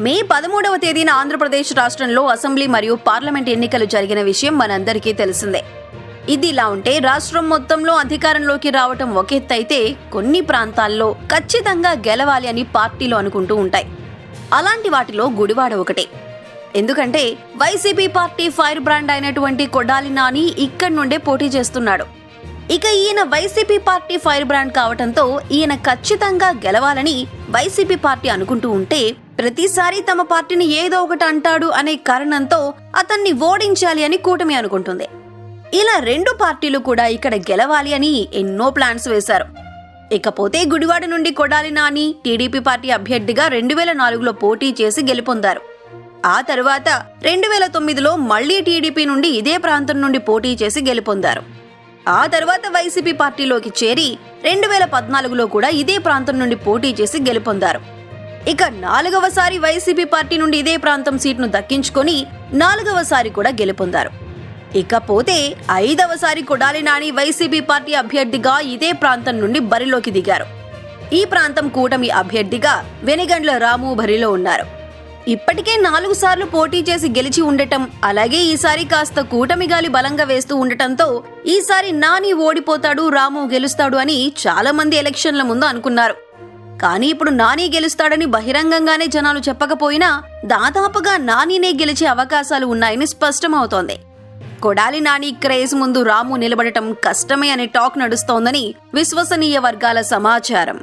మే 13వ తేదీన ఆంధ్రప్రదేశ్ రాష్ట్రంలో అసెంబ్లీ మరియు పార్లమెంట్ ఎన్నికలు జరిగిన విషయం మనందరికీ తెలిసిందే. ఇదిలా ఉంటే రాష్ట్రం మొత్తంలో అధికారంలోకి రావటం ఒక ఎత్తైతే కొన్ని ప్రాంతాల్లో ఖచ్చితంగా గెలవాలి అని పార్టీలు అనుకుంటూ ఉంటాయి. అలాంటి వాటిలో గుడివాడ ఒకటే. ఎందుకంటే వైసీపీ పార్టీ ఫైర్ బ్రాండ్ అయినటువంటి కొడాలి నాని ఇక్కడి నుండే పోటీ చేస్తున్నాడు. ఇక ఈయన వైసీపీ పార్టీ ఫైర్ బ్రాండ్ కావటంతో ఈయన ఖచ్చితంగా గెలవాలని వైసీపీ పార్టీ అనుకుంటూ ఉంటే, ప్రతిసారి తమ పార్టీని ఏదో ఒకటి అంటాడు అనే కారణంతో అతన్ని ఓడించాలి అని కూటమి అనుకుంటుంది. ఇలా రెండు పార్టీలు కూడా ఇక్కడ గెలవాలి అని ఎన్నో ప్లాన్స్ వేశారు. ఇకపోతే గుడివాడ నుండి కొడాలి నాని టీడీపీ పార్టీ అభ్యర్థిగా 2004లో పోటీ చేసి గెలుపొందారు. ఆ తర్వాత 2009లో మళ్లీ టీడీపీ నుండి ఇదే ప్రాంతం నుండి పోటీ చేసి గెలుపొందారు. ఆ తర్వాత వైసీపీ పార్టీలోకి చేరి 2014లో కూడా ఇదే ప్రాంతం నుండి పోటీ చేసి గెలుపొందారు. ఇక 4వసారి వైసీపీ పార్టీ నుండి ఇదే ప్రాంతం సీట్ను దక్కించుకొని 4వసారి కూడా గెలుపొందారు. ఇకపోతే 5వసారి కొడాలి నాని వైసీపీ పార్టీ అభ్యర్థిగా ఇదే ప్రాంతం నుండి బరిలోకి దిగారు. ఈ ప్రాంతం కూటమి అభ్యర్థిగా వెనిగండ్ల రాము బరిలో ఉన్నారు. ఇప్పటికే 4 సార్లు పోటీ చేసి గెలిచి ఉండటం, అలాగే ఈసారి కాస్త కూటమి గాలి బలంగా వేస్తూ ఉండటంతో ఈసారి నాని ఓడిపోతాడు, రాము గెలుస్తాడు అని చాలా మంది ఎలక్షన్ల ముందు అనుకున్నారు. కానీ ఇప్పుడు నాని గెలుస్తాడని బహిరంగంగానే జనాలు చెప్పకపోయినా దాదాపుగా నానినే గెలిచే అవకాశాలు ఉన్నాయని స్పష్టమవుతోంది. కొడాలి నాని క్రేజ్ ముందు రాము నిలబడటం కష్టమే అనే టాక్ నడుస్తోందని విశ్వసనీయ వర్గాల సమాచారం.